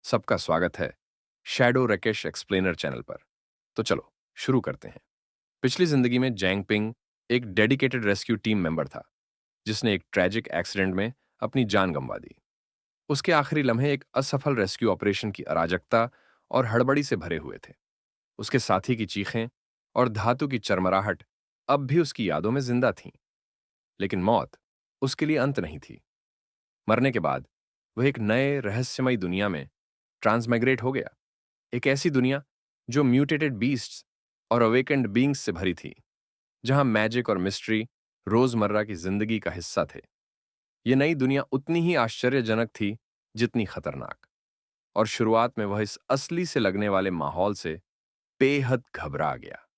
सबका स्वागत है शैडो रकेश एक्सप्लेनर चैनल पर। तो चलो शुरू करते हैं। पिछली जिंदगी में जैंग पिंग एक डेडिकेटेड रेस्क्यू टीम मेंबर था, जिसने एक ट्रैजिक एक्सीडेंट में अपनी जान गंवा दी। उसके आखिरी लम्हे एक असफल रेस्क्यू ऑपरेशन की अराजकता और हड़बड़ी से भरे हुए थे। उसके साथी की चीखें और धातु की चरमराहट अब भी उसकी यादों में जिंदा थीं। लेकिन मौत उसके लिए अंत नहीं थी। मरने के बाद वह एक नए रहस्यमयी दुनिया में ट्रांसमाइग्रेट हो गया। एक ऐसी दुनिया जो म्यूटेटेड बीस्ट्स और अवेकेंड बींग्स से भरी थी, जहां मैजिक और मिस्ट्री रोजमर्रा की जिंदगी का हिस्सा थे। यह नई दुनिया उतनी ही आश्चर्यजनक थी जितनी खतरनाक, और शुरुआत में वह इस असली से लगने वाले माहौल से बेहद घबरा गया।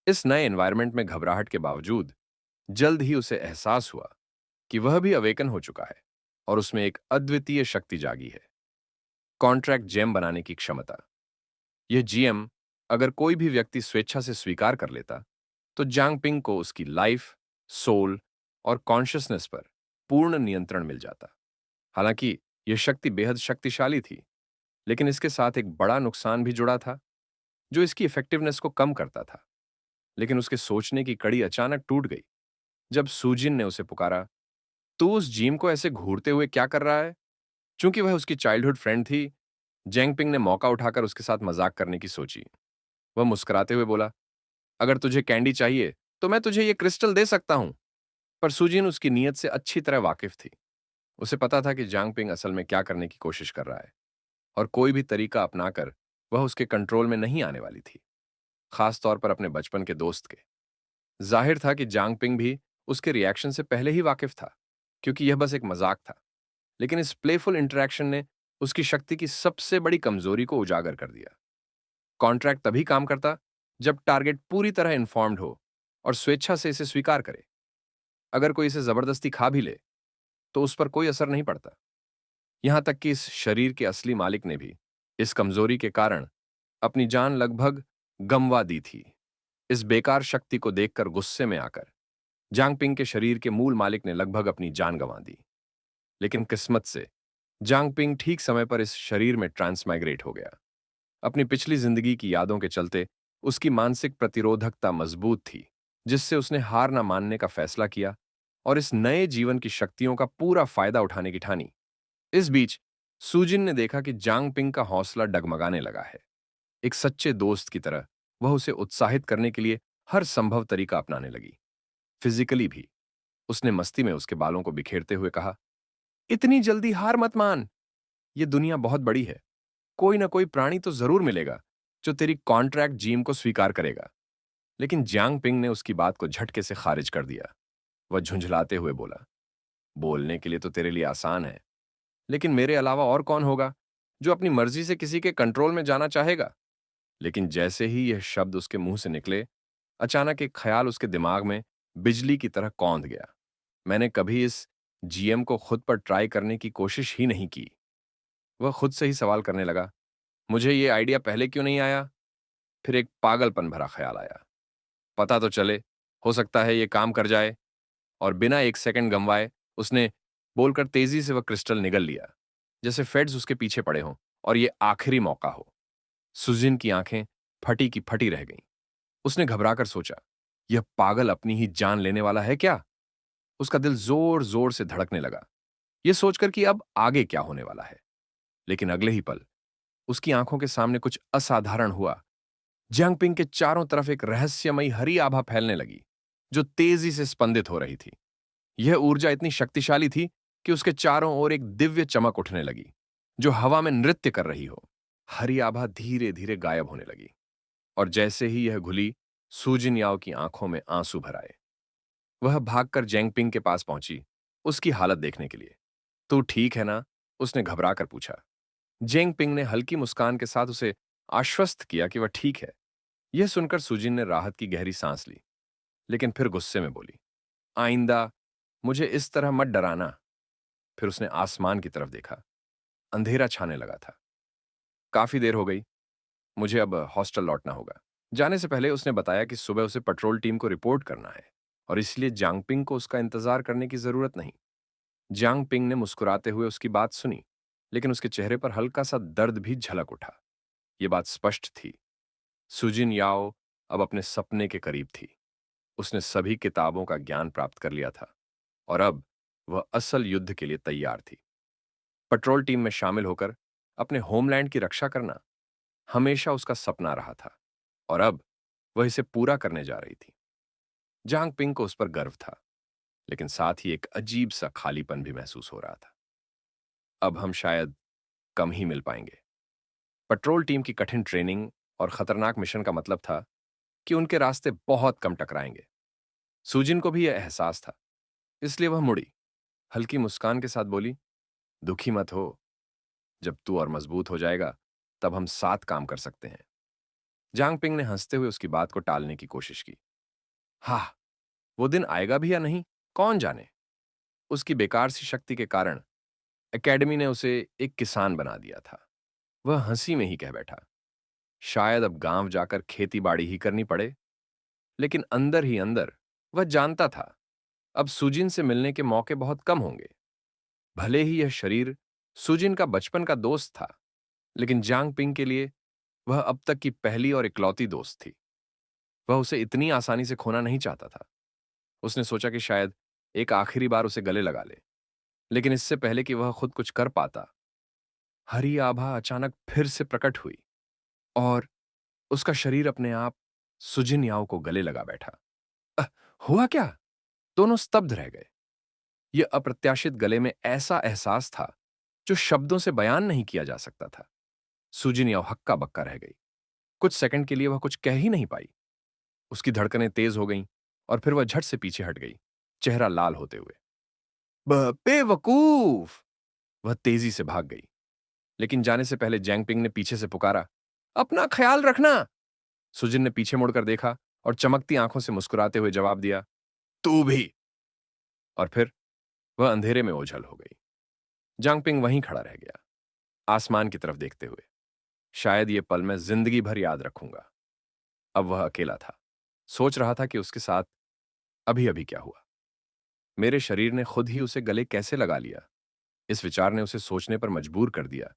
इस नए एनवायरनमेंट में घबराहट के बावजूद जल्द ही उसे एहसास हुआ कि वह भी अवेकन हो चुका है और उसमें एक अद्वितीय शक्ति जागी है, कॉन्ट्रैक्ट जेम बनाने की क्षमता। यह जीएम अगर कोई भी व्यक्ति स्वेच्छा से स्वीकार कर लेता, तो जांग पिंग को उसकी लाइफ, सोल और कॉन्शियसनेस पर पूर्ण नियंत्रण मिल जाता। हालांकि यह शक्ति बेहद शक्तिशाली थी, लेकिन इसके साथ एक बड़ा नुकसान भी जुड़ा था, जो इसकी इफेक्टिवनेस को कम करता था। लेकिन उसके सोचने की कड़ी अचानक टूट गई जब सूजिन ने उसे पुकारा, "तू उस जीम को ऐसे घूरते हुए क्या कर रहा है?" चूंकि वह उसकी चाइल्डहुड फ्रेंड थी, जेंगपिंग ने मौका उठाकर उसके साथ मजाक करने की सोची। वह मुस्कुराते हुए बोला, "अगर तुझे कैंडी चाहिए, तो मैं तुझे ये क्रिस्टल दे सकता हूं।" पर सुजीन उसकी नीयत से अच्छी तरह वाकिफ थी। उसे पता था कि जांगपिंग असल में क्या करने की कोशिश कर रहा है, और कोई भी तरीका अपनाकर वह उसके कंट्रोल में नहीं आने वाली थी, खास तौर पर अपने बचपन के दोस्त के। जाहिर था कि जांगपिंग भी उसके रिएक्शन से पहले ही वाकिफ था, क्योंकि यह बस एक मजाक था। लेकिन इस प्लेफुल इंटरेक्शन ने उसकी शक्ति की सबसे बड़ी कमजोरी को उजागर कर दिया। कॉन्ट्रैक्ट तभी काम करता जब टारगेट पूरी तरह इन्फॉर्म्ड हो और स्वेच्छा से इसे स्वीकार करे। अगर कोई इसे जबरदस्ती खा भी ले, तो उस पर कोई असर नहीं पड़ता। यहां तक कि इस शरीर के असली मालिक ने भी इस कमजोरी के कारण अपनी जान लगभग गंवा दी थी। इस बेकार शक्ति को देखकर गुस्से में आकर जांगपिंग के शरीर के मूल मालिक ने लगभग अपनी जान गंवा दी। लेकिन किस्मत से जांगपिंग ठीक समय पर इस शरीर में ट्रांसमाइग्रेट हो गया। अपनी पिछली जिंदगी की यादों के चलते उसकी मानसिक प्रतिरोधकता मजबूत थी, जिससे उसने हार न मानने का फैसला किया और इस नए जीवन की शक्तियों का पूरा फायदा उठाने की ठानी। इस बीच सूजिन ने देखा कि जांग पिंग का हौसला डगमगाने लगा है। एक सच्चे दोस्त की तरह वह उसे उत्साहित करने के लिए हर संभव तरीका अपनाने लगी, फिजिकली भी। उसने मस्ती में उसके बालों को बिखेरते हुए कहा, "इतनी जल्दी हार मत मान। यह दुनिया बहुत बड़ी है। कोई ना कोई प्राणी तो जरूर मिलेगा जो तेरी कॉन्ट्रैक्ट जीम को स्वीकार करेगा।" लेकिन जियांग पिंग ने उसकी बात को झटके से खारिज कर दिया। वह झुंझलाते हुए बोला, "बोलने के लिए तो तेरे लिए आसान है, लेकिन मेरे अलावा और कौन होगा जो अपनी मर्जी से किसी के कंट्रोल में जाना चाहेगा?" लेकिन जैसे ही यह शब्द उसके मुंह से निकले, अचानक एक ख्याल उसके दिमाग में बिजली की तरह कौंध गया। मैंने कभी इस जीएम को खुद पर ट्राई करने की कोशिश ही नहीं की। वह खुद से ही सवाल करने लगा, "मुझे यह आइडिया पहले क्यों नहीं आया?" फिर एक पागलपन भरा ख्याल आया, "पता तो चले, हो सकता है ये काम कर जाए।" और बिना एक सेकंड गंवाए उसने बोलकर तेजी से वह क्रिस्टल निगल लिया, जैसे फेड्स उसके पीछे पड़े हों और ये आखिरी मौका हो। सुजिन की आंखें फटी की फटी रह गईं। उसने घबराकर सोचा, यह पागल अपनी ही जान लेने वाला है क्या? उसका दिल जोर जोर से धड़कने लगा, यह सोचकर कि अब आगे क्या होने वाला है। लेकिन अगले ही पल उसकी आंखों के सामने कुछ असाधारण हुआ। जियांगपिंग के चारों तरफ एक रहस्यमयी हरी आभा फैलने लगी, जो तेजी से स्पंदित हो रही थी। यह ऊर्जा इतनी शक्तिशाली थी कि उसके चारों ओर एक दिव्य चमक उठने लगी, जो हवा में नृत्य कर रही हो। हरी आभा धीरे धीरे गायब होने लगी, और जैसे ही यह घुली, सूजिन याओ की आंखों में आंसू भर आए। वह भागकर जेंगपिंग के पास पहुंची, उसकी हालत देखने के लिए। "तू ठीक है ना?" उसने घबरा कर पूछा। जेंगपिंग ने हल्की मुस्कान के साथ उसे आश्वस्त किया कि वह ठीक है। यह सुनकर सुजिन ने राहत की गहरी सांस ली, लेकिन फिर गुस्से में बोली, "आइंदा मुझे इस तरह मत डराना।" फिर उसने आसमान की तरफ देखा। अंधेरा छाने लगा था। "काफी देर हो गई, मुझे अब हॉस्टल लौटना होगा।" जाने से पहले उसने बताया कि सुबह उसे पेट्रोल टीम को रिपोर्ट करना है, और इसलिए जांगपिंग को उसका इंतजार करने की जरूरत नहीं। जांगपिंग ने मुस्कुराते हुए उसकी बात सुनी। लेकिन उसके चेहरे पर हल्का सा दर्द भी झलक उठा। ये बात स्पष्ट थी, सुजिन याओ अब अपने सपने के करीब थी। उसने सभी किताबों का ज्ञान प्राप्त कर लिया था और अब वह असल युद्ध के लिए तैयार थी। पेट्रोल टीम में शामिल होकर अपने होमलैंड की रक्षा करना हमेशा उसका सपना रहा था और अब वह इसे पूरा करने जा रही थी। जांग पिंग को उस पर गर्व था, लेकिन साथ ही एक अजीब सा खालीपन भी महसूस हो रहा था। अब हम शायद कम ही मिल पाएंगे। पेट्रोल टीम की कठिन ट्रेनिंग और खतरनाक मिशन का मतलब था कि उनके रास्ते बहुत कम टकराएंगे। सुजिन को भी यह एहसास था, इसलिए वह मुड़ी, हल्की मुस्कान के साथ बोली, दुखी मत हो, जब तू और मजबूत हो जाएगा तब हम साथ काम कर सकते हैं। जांग पिंग ने हंसते हुए उसकी बात को टालने की कोशिश की। हाँ, वो दिन आएगा भी या नहीं, कौन जाने। उसकी बेकार सी शक्ति के कारण एकेडमी ने उसे एक किसान बना दिया था। वह हंसी में ही कह बैठा, शायद अब गांव जाकर खेती बाड़ी ही करनी पड़े। लेकिन अंदर ही अंदर वह जानता था, अब सुजिन से मिलने के मौके बहुत कम होंगे। भले ही यह शरीर सुजिन का बचपन का दोस्त था, लेकिन जांग पिंग के लिए वह अब तक की पहली और इकलौती दोस्त थी। वह उसे इतनी आसानी से खोना नहीं चाहता था। उसने सोचा कि शायद एक आखिरी बार उसे गले लगा ले, लेकिन इससे पहले कि वह खुद कुछ कर पाता, हरी आभा अचानक फिर से प्रकट हुई और उसका शरीर अपने आप सुजिन याओ को गले लगा बैठा। अ, हुआ क्या? दोनों स्तब्ध रह गए। यह अप्रत्याशित गले में ऐसा एहसास था जो शब्दों से बयान नहीं किया जा सकता था। सुजिन याओ हक्का बक्का रह गई। कुछ सेकंड के लिए वह कुछ कह ही नहीं पाई। उसकी धड़कनें तेज हो गईं और फिर वह झट से पीछे हट गई, चेहरा लाल होते हुए। बेवकूफ! वह तेजी से भाग गई, लेकिन जाने से पहले जैंगपिंग ने पीछे से पुकारा, अपना ख्याल रखना। सुजिन ने पीछे मुड़कर देखा और चमकती आंखों से मुस्कुराते हुए जवाब दिया, तू भी। और फिर वह अंधेरे में ओझल हो गई। जांगपिंग वहीं खड़ा रह गया, आसमान की तरफ देखते हुए। शायद ये पल मैं जिंदगी भर याद रखूंगा। अब वह अकेला था, सोच रहा था कि उसके साथ अभी अभी क्या हुआ। मेरे शरीर ने खुद ही उसे गले कैसे लगा लिया। इस विचार ने उसे सोचने पर मजबूर कर दिया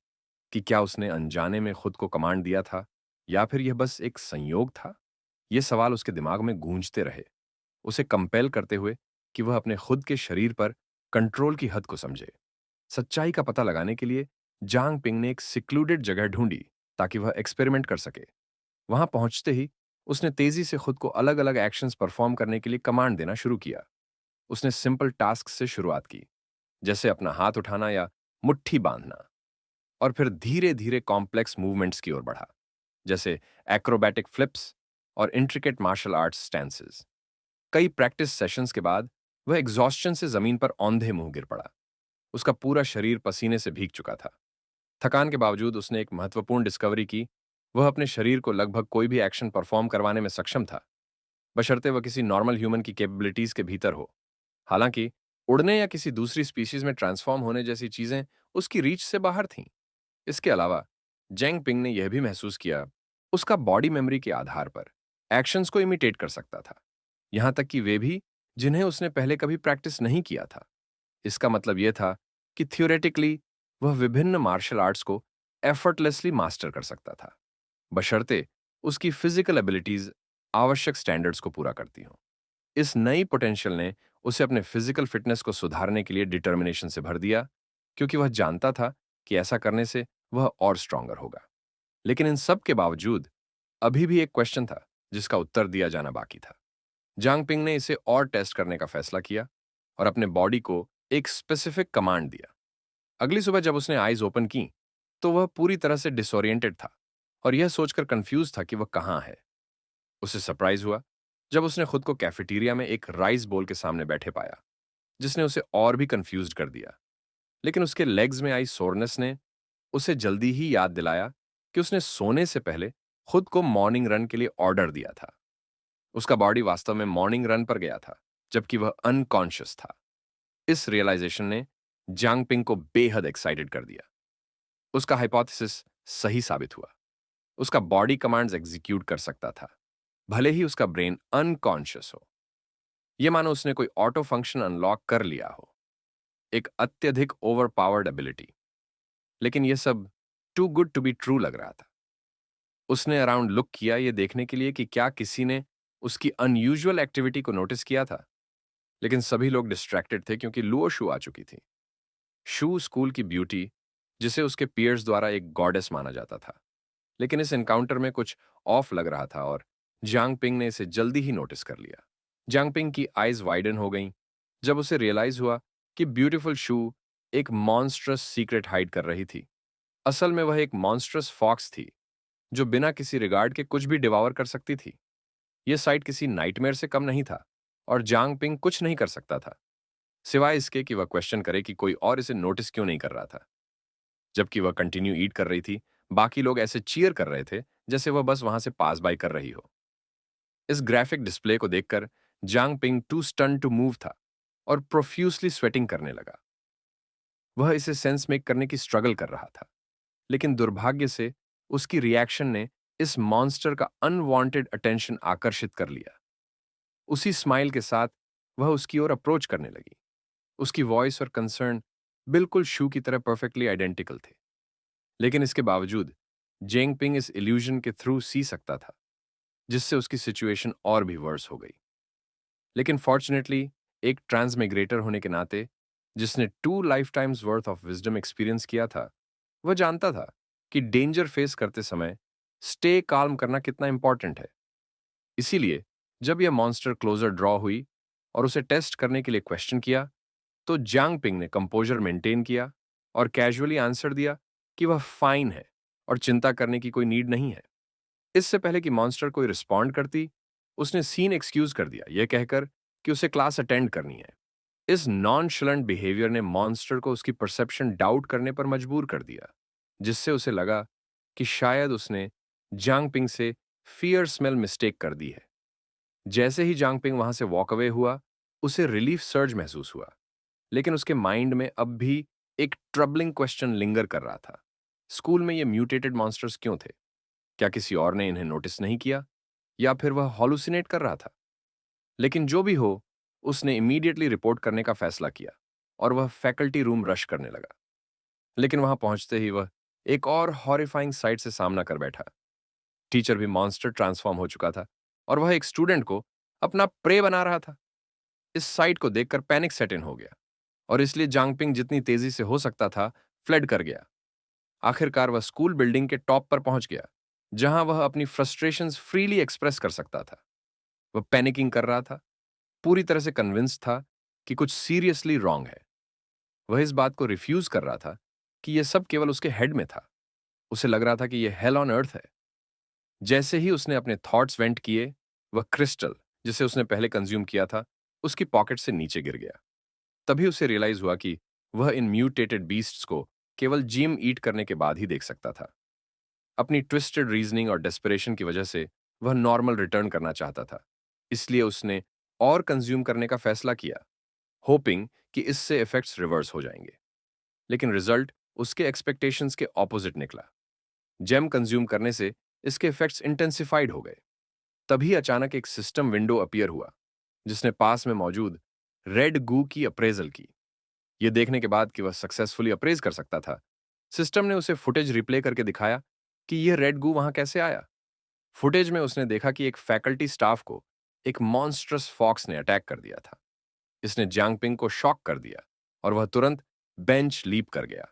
कि क्या उसने अनजाने में खुद को कमांड दिया था या फिर यह बस एक संयोग था। ये सवाल उसके दिमाग में गूंजते रहे, उसे कंपेल करते हुए कि वह अपने खुद के शरीर पर कंट्रोल की हद को समझे। सच्चाई का पता लगाने के लिए जांग पिंग ने एक सिक्लूडेड जगह ढूंढी ताकि वह एक्सपेरिमेंट कर सके। वहां पहुंचते ही उसने तेजी से खुद को अलग अलग एक्शंस परफॉर्म करने के लिए कमांड देना शुरू किया। उसने सिंपल टास्क से शुरुआत की, जैसे अपना हाथ उठाना या मुट्ठी बांधना, और फिर धीरे धीरे कॉम्प्लेक्स मूवमेंट्स की ओर बढ़ा, जैसे एक्रोबैटिक फ्लिप्स और इंट्रिकेट मार्शल आर्ट्स स्टैंसेस। कई प्रैक्टिस सेशंस के बाद वह एग्जॉस्शन से जमीन पर औंधे मुंह गिर पड़ा। उसका पूरा शरीर पसीने से भीग चुका था। थकान के बावजूद उसने एक महत्वपूर्ण डिस्कवरी की, वह अपने शरीर को लगभग कोई भी एक्शन परफॉर्म करवाने में सक्षम था, बशर्ते वह किसी नॉर्मल ह्यूमन की कैपेबिलिटीज के भीतर हो। हालांकि उड़ने या किसी दूसरी स्पीशीज में ट्रांसफॉर्म होने जैसी चीजें उसकी रीच से बाहर थीं। इसके अलावा जेंग पिंग ने यह भी महसूस किया, उसका बॉडी मेमोरी के आधार पर एक्शंस को इमिटेट कर सकता था, यहां तक कि वे भी जिन्हें उसने पहले कभी प्रैक्टिस नहीं किया था। इसका मतलब यह था कि थियोरेटिकली वह विभिन्न मार्शल आर्ट्स को एफर्टलेसली मास्टर कर सकता था, बशर्ते उसकी फिजिकल एबिलिटीज आवश्यक स्टैंडर्ड्स को पूरा करती हों। इस नई पोटेंशियल ने उसे अपने फिजिकल फिटनेस को सुधारने के लिए डिटर्मिनेशन से भर दिया, क्योंकि वह जानता था कि ऐसा करने से वह और स्ट्रांगर होगा। लेकिन इन सब के बावजूद अभी भी एक क्वेश्चन था जिसका उत्तर दिया जाना बाकी था। जांग पिंग ने इसे और टेस्ट करने का फैसला किया और अपने बॉडी को एक स्पेसिफिक कमांड दिया। अगली सुबह जब उसने आईज ओपन की, तो वह पूरी तरह से डिसोरिएंटेड था और यह सोचकर कंफ्यूज था कि वह कहां है। उसे सरप्राइज हुआ जब उसने खुद को कैफेटेरिया में एक राइस बोल के सामने बैठे पाया, जिसने उसे और भी कंफ्यूज कर दिया। लेकिन उसके लेग्स में आई सोरनेस ने उसे जल्दी ही याद दिलाया कि उसने सोने से पहले खुद को मॉर्निंग रन के लिए ऑर्डर दिया था। उसका बॉडी वास्तव में मॉर्निंग रन पर गया था, जबकि वह अनकॉन्शियस था। इस रियलाइजेशन ने जांग पिंग को बेहद एक्साइटेड कर दिया। उसका हाइपोथेसिस सही साबित हुआ। उसका बॉडी कमांड्स एग्जीक्यूट कर सकता था, भले ही उसका ब्रेन अनकॉन्शियस हो। यह मानो उसने कोई ऑटो फंक्शन अनलॉक कर लिया हो, एक अत्यधिक ओवरपावर्ड एबिलिटी। लेकिन यह सब too good to be true लग रहा था। उसने अराउंड लुक किया ये देखने के लिए कि क्या किसी ने उसकी अनयूजुअल एक्टिविटी को नोटिस किया था, लेकिन सभी लोग डिस्ट्रैक्टेड थे क्योंकि लुओ शू आ चुकी थी। शू स्कूल की ब्यूटी, जिसे उसके पीयर्स द्वारा एक गॉडेस माना जाता था, लेकिन इस एनकाउंटर में कुछ ऑफ लग रहा था और जियांग पिंग ने इसे जल्दी ही नोटिस कर लिया। जियांग पिंग की आईज वाइडन हो गईं जब उसे रियलाइज हुआ कि ब्यूटीफुल शू एक मॉन्स्ट्रस सीक्रेट हाइड कर रही थी। असल में वह एक मॉन्स्ट्रस फॉक्स थी जो बिना किसी रिगार्ड के कुछ भी डिवावर कर सकती थी। यह साइट किसी नाइटमेयर से कम नहीं था और जियांग पिंग कुछ नहीं कर सकता था सिवाय इसके कि वह क्वेश्चन करे कि कोई और इसे नोटिस क्यों नहीं कर रहा था। जबकि वह कंटिन्यू ईट कर रही थी, बाकी लोग ऐसे चीयर कर रहे थे जैसे वह बस वहां से पास बाय कर रही हो। इस ग्राफिक डिस्प्ले को देखकर Jang Ping too stun to move था और प्रोफ्यूसली स्वेटिंग करने लगा। वह इसे सेंस मेक करने की स्ट्रगल कर रहा था, लेकिन दुर्भाग्य से उसकी रिएक्शन ने इस मॉन्स्टर का अनवांटेड अटेंशन आकर्षित कर लिया। उसी स्माइल के साथ वह उसकी ओर अप्रोच करने लगी। उसकी वॉइस और कंसर्न बिल्कुल शू की तरह परफेक्टली आइडेंटिकल थे, लेकिन इसके बावजूद जेंगपिंग इस इल्यूजन के थ्रू सी सकता था, जिससे उसकी सिचुएशन और भी वर्स हो गई। लेकिन फॉर्चुनेटली एक ट्रांसमिग्रेटर होने के नाते, जिसने 2 life times worth of wisdom experience किया था, वह जानता था कि डेंजर फेस करते समय स्टे काल्म करना कितना इंपॉर्टेंट है। इसीलिए जब यह मॉन्स्टर क्लोजर ड्रॉ हुई और उसे टेस्ट करने के लिए क्वेश्चन किया, तो जियांग पिंग ने कंपोजर मेंटेन किया और कैजुअली आंसर दिया कि वह फाइन है और चिंता करने की कोई नीड नहीं है। इससे पहले कि मॉन्स्टर कोई रिस्पॉन्ड करती, उसने सीन एक्सक्यूज कर दिया, यह कहकर कि उसे क्लास अटेंड करनी है। इस नॉनशलेंट बिहेवियर ने मॉन्स्टर को उसकी परसेप्शन डाउट करने पर मजबूर कर दिया, जिससे उसे लगा कि शायद उसने जांग पिंग से फियर स्मेल मिस्टेक कर दी है। जैसे ही जांग पिंग वहां से वॉक अवे हुआ, उसे रिलीफ सर्ज महसूस हुआ, लेकिन उसके माइंड में अब भी एक ट्रबलिंग क्वेश्चन लिंगर कर रहा था। स्कूल में ये म्यूटेटेड मॉन्स्टर्स क्यों थे? क्या किसी और ने इन्हें नोटिस नहीं किया, या फिर वह हॉलुसिनेट कर रहा था? लेकिन जो भी हो, उसने इमीडिएटली रिपोर्ट करने का फैसला किया और वह फैकल्टी रूम रश करने लगा। लेकिन वहां पहुंचते ही वह एक और हॉरिफाइंग साइट से सामना कर बैठा। टीचर भी मॉन्स्टर ट्रांसफॉर्म हो चुका था और वह एक स्टूडेंट को अपना प्रे बना रहा था। इस साइट को देखकर पैनिक सेट इन हो गया और इसलिए जांगपिंग जितनी तेजी से हो सकता था फ्लड कर गया। आखिरकार वह स्कूल बिल्डिंग के टॉप पर पहुंच गया, जहां वह अपनी फ्रस्ट्रेशंस फ्रीली एक्सप्रेस कर सकता था। वह पैनिकिंग कर रहा था, पूरी तरह से कन्विंस था कि कुछ सीरियसली रॉन्ग है। वह इस बात को रिफ्यूज कर रहा था कि यह सब केवल उसके हेड में था। उसे लग रहा था कि यह हेल ऑन अर्थ है। जैसे ही उसने अपने थॉट्स वेंट किए, वह क्रिस्टल, जिसे उसने पहले कंज्यूम किया था, उसकी पॉकेट से नीचे गिर गया। तभी उसे रियलाइज हुआ कि वह इन म्यूटेटेड बीस्ट्स को केवल जिम ईट करने के बाद ही देख सकता था। अपनी ट्विस्टेड रीजनिंग और डेस्परेशन की वजह से वह नॉर्मल रिटर्न करना चाहता था, इसलिए उसने और कंज्यूम करने का फैसला किया, होपिंग कि इससे इफेक्ट्स रिवर्स हो जाएंगे। लेकिन रिजल्ट उसके एक्सपेक्टेशंस के ऑपोजिट निकला। जेम कंज्यूम करने से इसके इफेक्ट्स इंटेंसिफाइड हो गए। तभी अचानक एक सिस्टम विंडो अपीयर हुआ, जिसने पास में मौजूद रेड गू की अप्रेजल की। यह देखने के बाद कि वह सक्सेसफुली अप्रेज कर सकता था, सिस्टम ने उसे फुटेज रिप्ले करके दिखाया कि यह रेड गू वहां कैसे आया। फुटेज में उसने देखा कि एक फैकल्टी स्टाफ को एक मॉन्स्ट्रस फॉक्स ने अटैक कर दिया था। इसने जियांगपिंग को शॉक कर दिया और वह तुरंत बेंच लीप कर गया।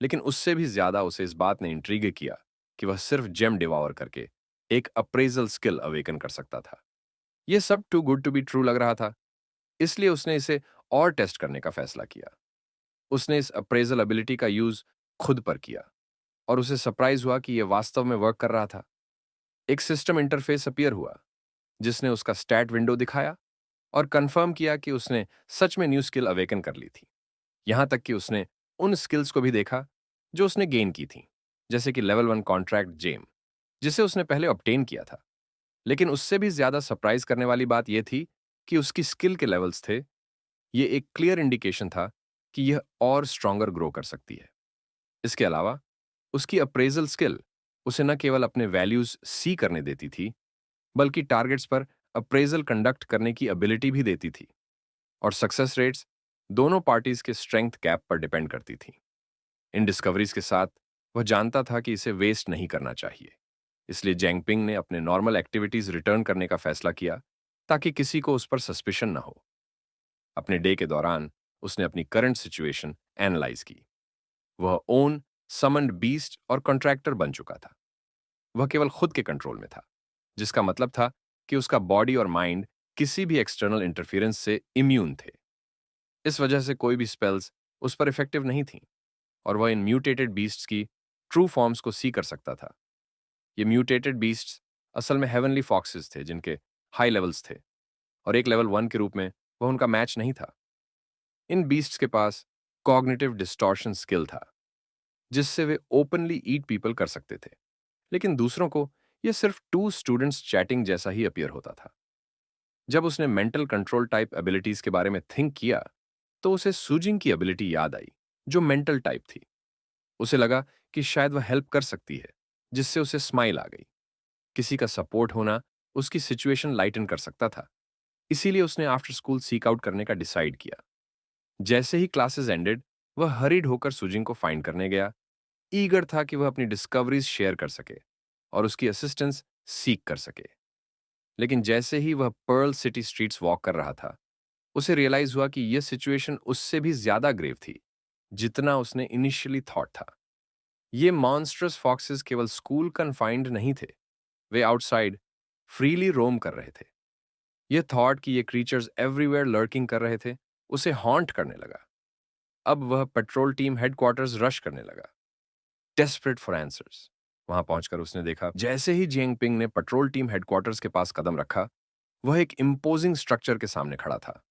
लेकिन उससे भी ज्यादा उसे इस बात ने इंट्रीग किया कि वह सिर्फ जेम डिवावर करके एक अप्रेजल स्किल अवेकन कर सकता था। यह सब too good to be true लग रहा था, इसलिए उसने इसे और टेस्ट करने का फैसला किया। उसने इस अप्रेजल एबिलिटी का यूज खुद पर किया और उसे सरप्राइज हुआ कि यह वास्तव में वर्क कर रहा था। एक सिस्टम इंटरफेस अपीयर हुआ, जिसने उसका स्टैट विंडो दिखाया और कंफर्म किया कि उसने सच में न्यू स्किल अवेकन कर ली थी। यहां तक कि उसने उन स्किल्स को भी देखा जो उसने गेन की थी, जैसे कि लेवल 1 कॉन्ट्रैक्ट जेम, जिसे उसने पहले ऑब्टेन किया था। लेकिन उससे भी ज्यादा सरप्राइज करने वाली बात यह थी कि उसकी स्किल के लेवल्स थे। यह एक क्लियर इंडिकेशन था कि यह और स्ट्रॉन्गर ग्रो कर सकती है। इसके अलावा उसकी अप्रेजल स्किल उसे न केवल अपने वैल्यूज सी करने देती थी, बल्कि टारगेट्स पर अप्रेजल कंडक्ट करने की एबिलिटी भी देती थी। और सक्सेस रेट्स दोनों पार्टीज के स्ट्रेंथ कैप पर डिपेंड करती थी। इन डिस्कवरीज के साथ वह जानता था कि इसे वेस्ट नहीं करना चाहिए। इसलिए जेंगपिंग ने अपने नॉर्मल एक्टिविटीज रिटर्न करने का फैसला किया ताकि किसी को उस पर सस्पिशन ना हो। अपने डे के दौरान उसने अपनी करंट सिचुएशन एनालाइज की। वह ओन समन्ड बीस्ट और कॉन्ट्रैक्टर बन चुका था। वह केवल खुद के कंट्रोल में था, जिसका मतलब था कि उसका बॉडी और माइंड किसी भी एक्सटर्नल इंटरफेरेंस से इम्यून थे। इस वजह से कोई भी स्पेल्स उस पर इफेक्टिव नहीं थी और वह इन म्यूटेटेड बीस्ट्स की ट्रू फॉर्म्स को सी कर सकता था। ये म्यूटेटेड बीस्ट्स असल में हेवनली फॉक्सेस थे जिनके हाई लेवल्स थे, और एक लेवल 1 के रूप में वह उनका मैच नहीं था। इन बीस्ट्स के पास कॉग्निटिव डिस्टॉर्शन स्किल था, जिससे वे ओपनली ईट पीपल कर सकते थे, लेकिन दूसरों को यह सिर्फ टू स्टूडेंट्स चैटिंग जैसा ही अपीयर होता था। जब उसने मेंटल कंट्रोल टाइप एबिलिटीज के बारे में थिंक किया, तो उसे सूजिंग की एबिलिटी याद आई, जो मेंटल टाइप थी। उसे लगा कि शायद वह हेल्प कर सकती है, जिससे उसे स्माइल आ गई। किसी का सपोर्ट होना उसकी सिचुएशन लाइटन कर सकता था। इसीलिए उसने आफ्टर स्कूल सीक आउट करने का डिसाइड किया। जैसे ही क्लासेस एंडेड, वह हरीड होकर सुजिंग को फाइंड करने गया, ईगर था कि वह अपनी डिस्कवरीज शेयर कर सके और उसकी असिस्टेंस सीक कर सके। लेकिन जैसे ही वह पर्ल सिटी स्ट्रीट्स वॉक कर रहा था, उसे रियलाइज हुआ कि यह सिचुएशन उससे भी ज्यादा ग्रेव थी, जितना उसने इनिशियली थॉट था। ये मॉन्स्ट्रस फॉक्सेस केवल स्कूल कन्फाइंड नहीं थे, वे आउटसाइड फ्रीली रोम कर रहे थे। यह थॉट कि ये क्रीचर्स एवरीवेयर लर्किंग कर रहे थे, उसे हॉन्ट करने लगा। अब वह पेट्रोल टीम हेडक्वार्टर्स रश करने लगा, डेस्परेट फॉर आंसर्स। वहां पहुंचकर उसने देखा, जैसे ही जियांगपिंग ने पेट्रोल टीम हेडक्वार्टर्स के पास कदम रखा, वह एक इम्पोजिंग स्ट्रक्चर के सामने खड़ा था,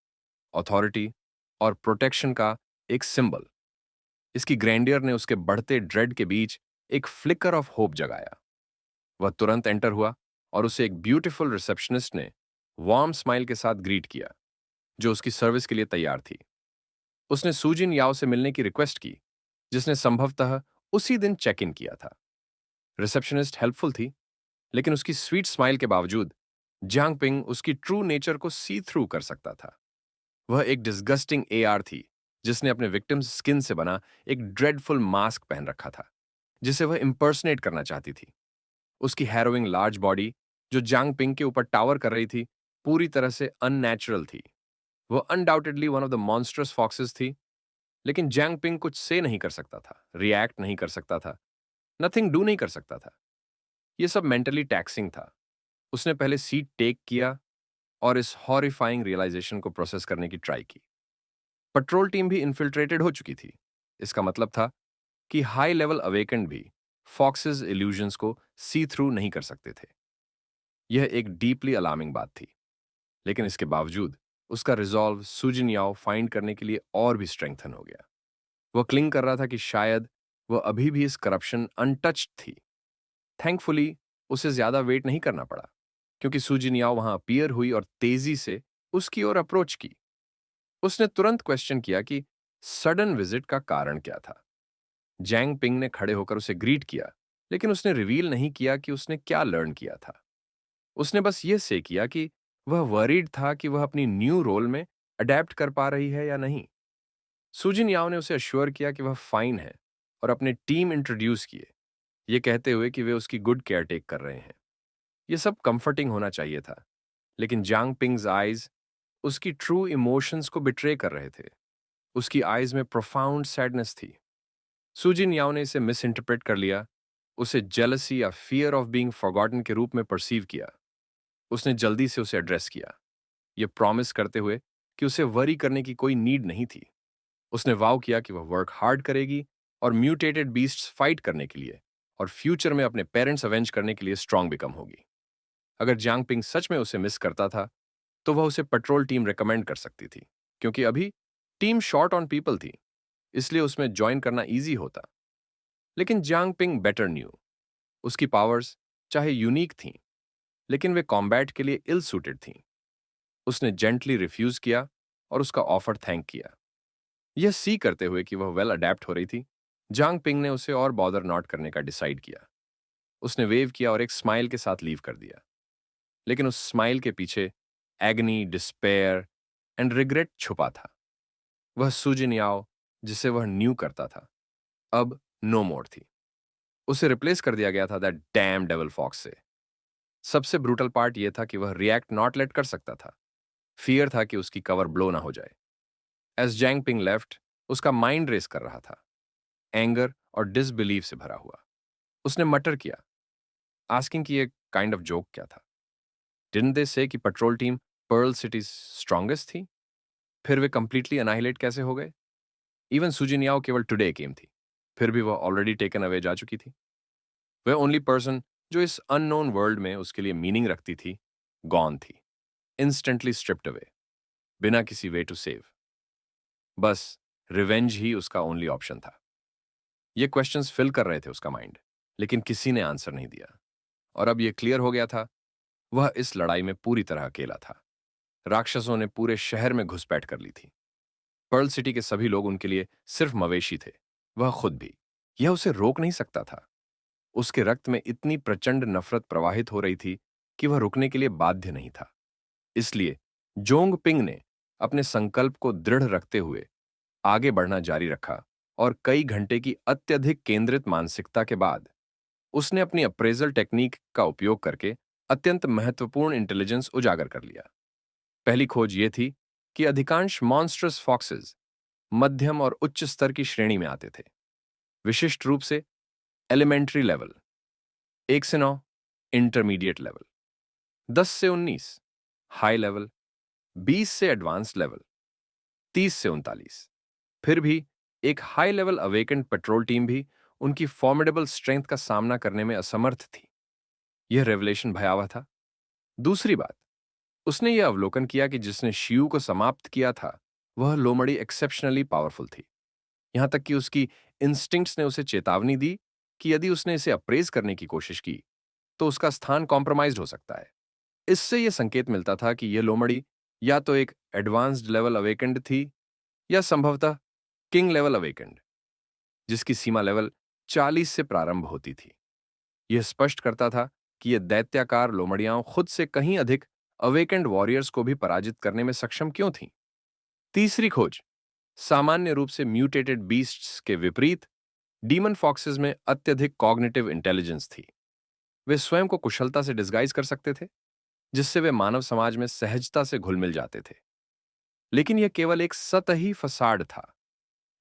अथॉरिटी और प्रोटेक्शन का एक सिंबल। इसकी ग्रैंडियर ने उसके बढ़ते ड्रेड के बीच एक फ्लिकर ऑफ होप जगाया। वह तुरंत एंटर हुआ और उसे एक ब्यूटीफुल रिसेप्शनिस्ट ने वार्म स्माइल के साथ ग्रीट किया, जो उसकी सर्विस के लिए तैयार थी। उसने सूजिन याओ से मिलने की रिक्वेस्ट की, जिसने संभवतः उसी दिन चेक इन किया था। रिसेप्शनिस्ट हेल्पफुल थी, लेकिन उसकी स्वीट स्माइल के बावजूद जियांग पिंग उसकी ट्रू नेचर को सी थ्रू कर सकता था। वह एक डिस्गस्टिंग एआर थी, जिसने अपने विक्टिम्स स्किन से बना एक ड्रेडफुल मास्क पहन रखा था, जिसे वह इम्पर्सनेट करना चाहती थी। उसकी हैरोइंग लार्ज बॉडी, जो जियांग पिंग के ऊपर टावर कर रही थी, पूरी तरह से अननेचुरल थी। वह undoubtedly one of the monsters foxes थी, लेकिन जियांग पिंग कुछ से नहीं कर सकता था, रिएक्ट नहीं कर सकता था, नथिंग डू नहीं कर सकता था। यह सब मेंटली टैक्सिंग था। उसने पहले सीट टेक किया और इस हॉरिफाइंग रियलाइजेशन को प्रोसेस करने की ट्राई की। पेट्रोल टीम भी इन्फिल्ट्रेटेड हो चुकी थी। इसका मतलब था कि हाई लेवल अवेकेंड भी फॉक्सेस इल्यूजन्स को सी थ्रू नहीं कर सकते थे। यह एक डीपली अलार्मिंग बात थी, लेकिन इसके बावजूद उसका रिजॉल्व सुजिन याओ फाइंड करने के लिए और भी स्ट्रेंथन हो गया। वह क्लिंग कर रहा था कि शायद वह अभी भी इस करप्शन अनटच्ड थी। थैंकफुली उसे ज्यादा वेट नहीं करना पड़ा, क्योंकि सुजिन याओ वहां अपीयर हुई और तेजी से उसकी ओर अप्रोच की। उसने तुरंत क्वेश्चन किया कि सडन विजिट का कारण क्या था। जैंग पिंग ने खड़े होकर उसे ग्रीट किया, लेकिन उसने रिवील नहीं किया कि उसने क्या लर्न किया था। उसने बस ये से किया कि वह वरीड था कि वह अपनी न्यू रोल में अडेप्ट कर पा रही है या नहीं। सुजिन याओ ने उसे अश्योर किया कि वह फाइन है और अपने टीम इंट्रोड्यूस किए, ये कहते हुए कि वे उसकी गुड केयर टेक कर रहे हैं। यह सब कंफर्टिंग होना चाहिए था, लेकिन जांग पिंग्स आईज उसकी ट्रू इमोशंस को बिट्रे कर रहे थे। उसकी आईज में प्रोफाउंड सैडनेस थी। सुजिन याओ ने इसे मिस इंटरप्रेट कर लिया, उसे जेलसी या फियर ऑफ बीइंग फॉरगॉटन के रूप में परसीव किया। उसने जल्दी से उसे एड्रेस किया, यह प्रॉमिस करते हुए कि उसे वरी करने की कोई नीड नहीं थी। उसने वाव किया कि वह वर्क हार्ड करेगी और म्यूटेटेड बीस्ट्स फाइट करने के लिए और फ्यूचर में अपने पेरेंट्स अवेंज करने के लिए स्ट्रांग बिकम होगी। अगर जियांग पिंग सच में उसे मिस करता था, तो वह उसे पेट्रोल टीम रिकमेंड कर सकती थी, क्योंकि अभी टीम शॉर्ट ऑन पीपल थी, इसलिए उसमें ज्वाइन करना इजी होता। लेकिन जियांग पिंग बेटर न्यू, उसकी पावर्स चाहे यूनिक थीं, लेकिन वे कॉम्बैट के लिए इल सूटेड थीं। उसने जेंटली रिफ्यूज किया और उसका ऑफर थैंक किया। यह सी करते हुए कि वह वेल अडेप्ट हो रही थी, जियांग पिंग ने उसे और बॉदर नॉट करने का डिसाइड किया। उसने वेव किया और एक स्माइल के साथ लीव कर दिया, लेकिन उस स्माइल के पीछे एगनी, डिस्पेयर एंड रिग्रेट छुपा था। वह सुजिन याओ, जिसे वह न्यू करता था, अब नो मोर थी। उसे रिप्लेस कर दिया गया था दैट डैम डेविल फॉक्स से। सबसे ब्रूटल पार्ट यह था कि वह रिएक्ट नॉट लेट कर सकता था। फियर था कि उसकी कवर ब्लो ना हो जाए। एज जैंग पिंग लेफ्ट, उसका माइंड रेस कर रहा था, एंगर और डिसबिलीव से भरा हुआ। उसने मटर किया, आस्किंग कि ये काइंड ऑफ जोक क्या था। डिडंट दे से कि patrol team pearl city strongest थी? फिर वे कंप्लीटली अनाहिलेट कैसे हो गए? इवन सुजिनियाओ केवल टुडे गेम थी, फिर भी वह ऑलरेडी टेकन अवे जा चुकी थी। वह ओनली पर्सन जो इस अननोन वर्ल्ड में उसके लिए मीनिंग रखती थी, गॉन थी, इंस्टेंटली स्ट्रिप्ड अवे, बिना किसी वे टू सेव। बस रिवेंज ही उसका ओनली ऑप्शन था। ये क्वेश्चंस फिल कर रहे थे उसका माइंड, लेकिन किसी ने आंसर नहीं दिया। और अब यह क्लियर हो गया था, वह इस लड़ाई में पूरी तरह अकेला था। राक्षसों ने पूरे शहर में घुसपैठ कर ली थी। पर्ल सिटी के सभी लोग उनके लिए सिर्फ मवेशी थे, वह खुद भी। यह उसे रोक नहीं सकता था। उसके रक्त में इतनी प्रचंड नफरत प्रवाहित हो रही थी कि वह रुकने के लिए बाध्य नहीं था। इसलिए जोंग पिंग ने अपने संकल्प को दृढ़ रखते हुए आगे बढ़ना जारी रखा और कई घंटे की अत्यधिक केंद्रित मानसिकता के बाद उसने अपनी अप्रेजल टेक्निक का उपयोग करके अत्यंत महत्वपूर्ण इंटेलिजेंस उजागर कर लिया। पहली खोज यह थी कि अधिकांश मॉन्स्ट्रस फॉक्सेस मध्यम और उच्च स्तर की श्रेणी में आते थे, विशिष्ट रूप से एलिमेंट्री लेवल 1 से 9, इंटरमीडिएट लेवल 10 से 19, हाई लेवल 20 से एडवांस लेवल 30 से 39। फिर भी एक high level awakened petrol team भी उनकी फॉर्मिडेबल स्ट्रेंथ का सामना करने में असमर्थ थी। यह रेवलेशन भयावह था। दूसरी बात, उसने यह अवलोकन किया कि जिसने शियू को समाप्त किया था, वह लोमड़ी एक्सेप्शनली पावरफुल थी। यहां तक कि उसकी इंस्टिंक्ट्स ने उसे चेतावनी दी कि यदि उसने इसे अप्रेज करने की कोशिश की, तो उसका स्थान कॉम्प्रोमाइज्ड हो सकता है। इससे यह संकेत मिलता था कि यह लोमड़ी या तो एक एडवांस्ड लेवल अवेकेंड थी या संभवतः किंग लेवल अवेकेंड, जिसकी सीमा लेवल 40 से प्रारंभ होती थी। यह स्पष्ट करता था कि ये दैत्याकार लोमड़ियां खुद से कहीं अधिक अवेकेंड वॉरियर्स को भी पराजित करने में सक्षम क्यों थीं? तीसरी खोज, सामान्य रूप से म्यूटेटेड बीस्ट्स के विपरीत डीमन फॉक्सेस में अत्यधिक कॉग्निटिव इंटेलिजेंस थी। वे स्वयं को कुशलता से डिस्गाइज कर सकते थे, जिससे वे मानव समाज में सहजता से घुल मिल जाते थे। लेकिन यह केवल एक सतही फसाड था।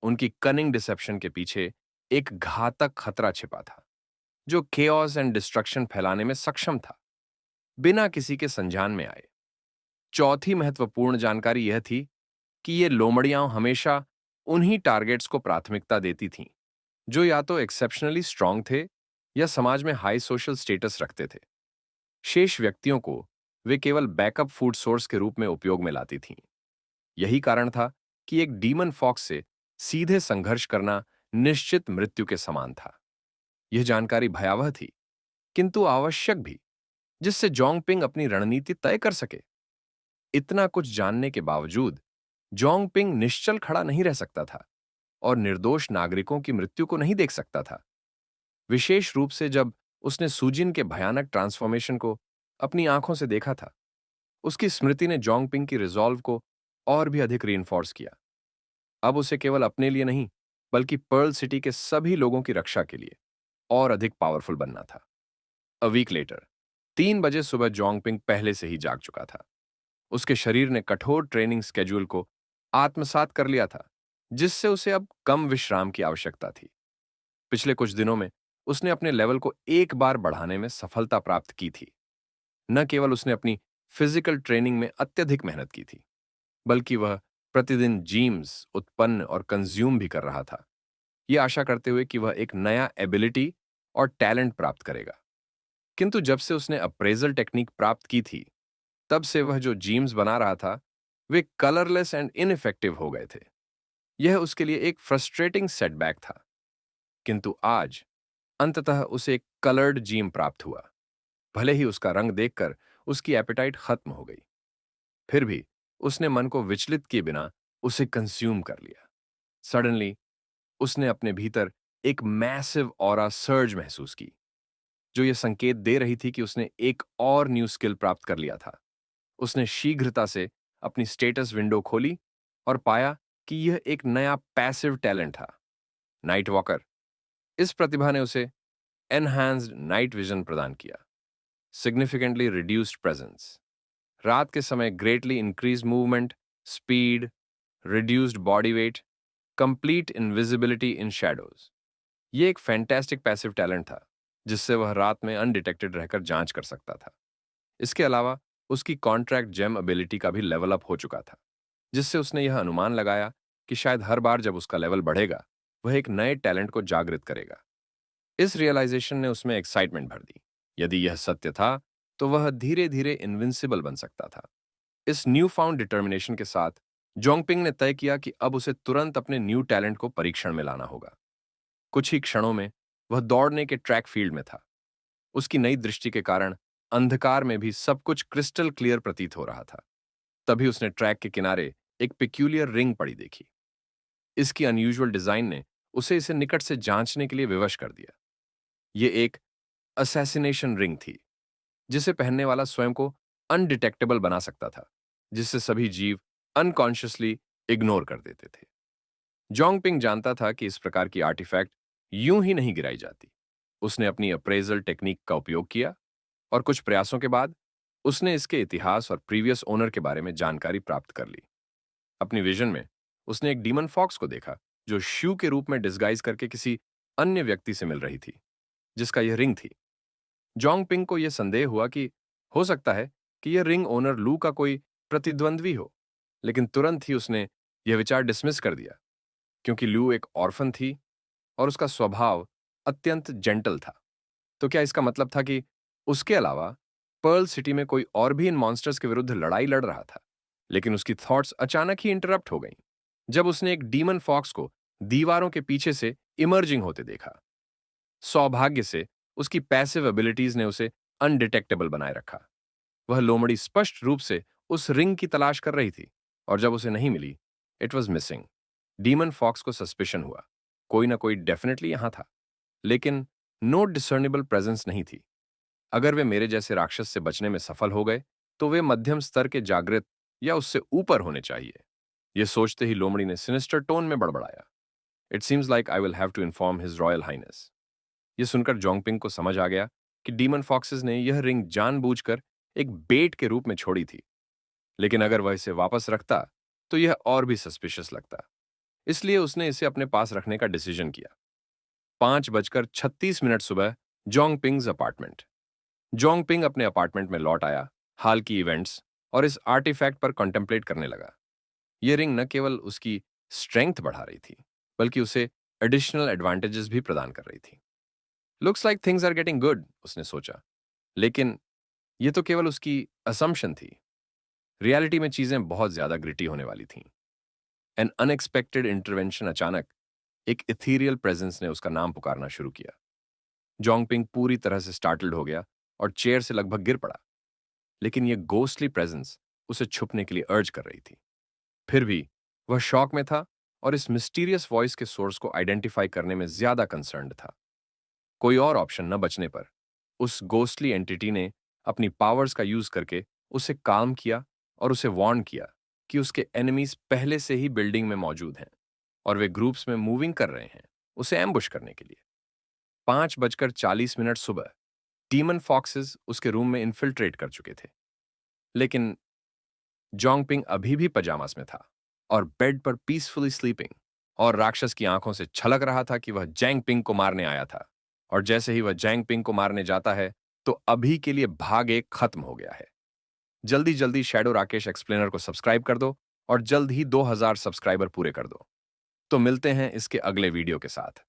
उनकी कनिंग डिसेप्शन के पीछे एक घातक खतरा छिपा था, जो केओस एंड डिस्ट्रक्शन फैलाने में सक्षम था, बिना किसी के संज्ञान में आए। चौथी महत्वपूर्ण जानकारी यह थी कि ये लोमड़ियां हमेशा उन्हीं टारगेट्स को प्राथमिकता देती थीं, जो या तो एक्सेप्शनली स्ट्रांग थे या समाज में हाई सोशल स्टेटस रखते थे। शेष व्यक्तियों को वे केवल बैकअप फूड सोर्स के रूप में उपयोग में लाती थीं। यही कारण था कि एक डीमन फॉक्स से सीधे संघर्ष करना निश्चित मृत्यु के समान था। यह जानकारी भयावह थी, किंतु आवश्यक भी, जिससे जोंगपिंग अपनी रणनीति तय कर सके। इतना कुछ जानने के बावजूद जोंगपिंग निश्चल खड़ा नहीं रह सकता था और निर्दोष नागरिकों की मृत्यु को नहीं देख सकता था, विशेष रूप से जब उसने सुजिन के भयानक ट्रांसफॉर्मेशन को अपनी आंखों से देखा था। उसकी स्मृति ने जोंगपिंग की रिजॉल्व को और भी अधिक रीइंफोर्स किया। अब उसे केवल अपने लिए नहीं, बल्कि पर्ल सिटी के सभी लोगों की रक्षा के लिए और अधिक पावरफुल बनना था। अ वीक लेटर, 3 बजे सुबह जोंगपिंग पहले से ही जाग चुका था। उसके शरीर ने कठोर ट्रेनिंग स्केड्यूल को आत्मसात कर लिया था, जिससे उसे अब कम विश्राम की आवश्यकता थी। पिछले कुछ दिनों में उसने अपने लेवल को एक बार बढ़ाने में सफलता प्राप्त की थी। न केवल उसने अपनी फिजिकल ट्रेनिंग में अत्यधिक मेहनत की थी, बल्कि वह प्रतिदिन जीम्स उत्पन्न और कंज्यूम भी कर रहा था, यह आशा करते हुए कि वह एक नया एबिलिटी और टैलेंट प्राप्त करेगा। किंतु जब से उसने अप्रेजल टेक्निक प्राप्त की थी, तब से वह जो जीम्स बना रहा था, वे कलरलेस एंड इनइफेक्टिव हो गए थे। यह उसके लिए एक फ्रस्ट्रेटिंग सेटबैक था। किंतु आज अंततः उसे एक कलर्ड जीम प्राप्त हुआ। भले ही उसका रंग देखकर उसकी एपेटाइट खत्म हो गई, फिर भी उसने मन को विचलित किए बिना उसे कंज्यूम कर लिया। सडनली उसने अपने भीतर एक मैसिव ऑरा सर्ज महसूस की, जो यह संकेत दे रही थी कि उसने एक और न्यू स्किल प्राप्त कर लिया था। उसने शीघ्रता से अपनी स्टेटस विंडो खोली और पाया कि यह एक नया पैसिव टैलेंट था, नाइट वॉकर। इस प्रतिभा ने उसे एनहांस्ड नाइट विजन प्रदान किया, सिग्निफिकेंटली रिड्यूस्ड प्रेजेंस, रात के समय greatly increase movement, speed, reduced body weight, complete invisibility in shadows. ये एक फैंटास्टिक पैसिव टैलेंट था जिससे वह रात में अनडिटेक्टेड रहकर जांच कर सकता था। इसके अलावा उसकी कॉन्ट्रैक्ट जेम एबिलिटी का भी लेवल अप हो चुका था, जिससे उसने यह अनुमान लगाया कि शायद हर बार जब उसका लेवल बढ़ेगा वह एक नए टैलेंट को जागृत करेगा। इस रियलाइजेशन ने उसमें एक्साइटमेंट भर दी। यदि यह सत्य था तो वह धीरे धीरे इनविंसिबल बन सकता था। इस न्यू फाउंड डिटर्मिनेशन के साथ जोंगपिंग ने तय किया कि अब उसे तुरंत अपने न्यू टैलेंट को परीक्षण में लाना होगा। कुछ ही क्षणों में वह दौड़ने के ट्रैक फील्ड में था। उसकी नई दृष्टि के कारण अंधकार में भी सब कुछ क्रिस्टल क्लियर प्रतीत हो रहा था। तभी उसने ट्रैक के किनारे एक पिक्यूलियर रिंग पड़ी देखी। इसकी अनयूजुअल डिजाइन ने उसे इसे निकट से जांचने के लिए विवश कर दिया। ये एक असैसिनेशन रिंग थी जिसे पहनने वाला स्वयं को अनडिटेक्टेबल बना सकता था, जिससे सभी जीव अनकॉन्शियसली इग्नोर कर देते थे। जोंगपिंग जानता था कि इस प्रकार की आर्टिफैक्ट यूं ही नहीं गिराई जाती। उसने अपनी अप्रेजल टेक्निक का उपयोग किया और कुछ प्रयासों के बाद उसने इसके इतिहास और प्रीवियस ओनर के बारे में जानकारी प्राप्त कर ली। अपनी विजन में उसने एक डीमन फॉक्स को देखा जो शू के रूप में डिस्गाइज करके किसी अन्य व्यक्ति से मिल रही थी, जिसका यह रिंग थी। जोंगपिंग को यह संदेह हुआ कि हो सकता है कि यह रिंग ओनर लू का कोई प्रतिद्वंद्वी हो, लेकिन तुरंत ही उसने यह विचार डिसमिस कर दिया क्योंकि लू एक ऑर्फन थी और उसका स्वभाव अत्यंत जेंटल था। तो क्या इसका मतलब था कि उसके अलावा पर्ल सिटी में कोई और भी इन मॉन्स्टर्स के विरुद्ध लड़ाई लड़ रहा था? लेकिन उसकी थॉट्स अचानक ही इंटरप्ट हो गईं जब उसने एक डीमन फॉक्स को दीवारों के पीछे से इमर्जिंग होते देखा। सौभाग्य से उसकी पैसिव एबिलिटीज ने उसे अनडिटेक्टेबल बनाए रखा। वह लोमड़ी स्पष्ट रूप से उस रिंग की तलाश कर रही थी और जब उसे नहीं मिली, it was missing. Demon fox को सस्पिशन हुआ कोई ना कोई डेफिनेटली यहां था, लेकिन नो डिसर्नेबल प्रेजेंस नहीं थी। अगर वे मेरे जैसे राक्षस से बचने में सफल हो गए तो वे मध्यम स्तर के जागृत या उससे ऊपर होने चाहिए। यह सोचते ही लोमड़ी ने सिनिस्टर टोन में बड़बड़ाया, it seems like I will have to inform his royal highness. यह सुनकर जोंगपिंग को समझ आ गया कि डीमन फॉक्सेस ने यह रिंग जानबूझकर एक बेट के रूप में छोड़ी थी, लेकिन अगर वह इसे वापस रखता तो यह और भी सस्पिशियस लगता। इसलिए उसने इसे अपने पास रखने का डिसीजन किया। 5:36 सुबह जोंगपिंग्स अपार्टमेंट। जोंगपिंग अपने अपार्टमेंट में लौट आया, हाल की इवेंट्स और इस आर्टिफैक्ट पर कॉन्टेम्पलेट करने लगा। यह रिंग न केवल उसकी स्ट्रेंथ बढ़ा रही थी, बल्कि उसे एडिशनल एडवांटेजेस भी प्रदान कर रही थी। Looks like things are getting good, उसने सोचा। लेकिन यह तो केवल उसकी असम्पशन थी। रियलिटी में चीजें बहुत ज्यादा ग्रिटी होने वाली थीं। एन अनएक्सपेक्टेड इंटरवेंशन अचानक एक इथीरियल प्रेजेंस ने उसका नाम पुकारना शुरू किया। जोंगपिंग पूरी तरह से स्टार्टल्ड हो गया और चेयर से लगभग गिर पड़ा, लेकिन यह गोस्टली प्रेजेंस उसे छुपने के लिए अर्ज कर रही थी। फिर भी वह शॉक में था और इस मिस्टीरियस वॉइस के सोर्स को आइडेंटिफाई करने में ज्यादा कंसर्न्ड था। कोई और ऑप्शन न बचने पर उस गोस्टली एंटिटी ने अपनी पावर्स का यूज करके उसे काम किया और उसे वार्न किया कि उसके एनिमीज पहले से ही बिल्डिंग में मौजूद हैं और वे ग्रुप्स में मूविंग कर रहे हैं उसे एम्बुश करने के लिए। 5:40 सुबह डीमन फॉक्सेस उसके रूम में इन्फिल्ट्रेट कर चुके थे, लेकिन जोंगपिंग अभी भी पजामास में था और बेड पर पीसफुली स्लीपिंग, और राक्षस की आंखों से छलक रहा था कि वह जैंगपिंग को मारने आया था। और जैसे ही वह जैंगपिंग को मारने जाता है तो अभी के लिए भाग एक खत्म हो गया है। जल्दी जल्दी शैडो राकेश एक्सप्लेनर को सब्सक्राइब कर दो और जल्द ही 2000 सब्सक्राइबर पूरे कर दो। तो मिलते हैं इसके अगले वीडियो के साथ।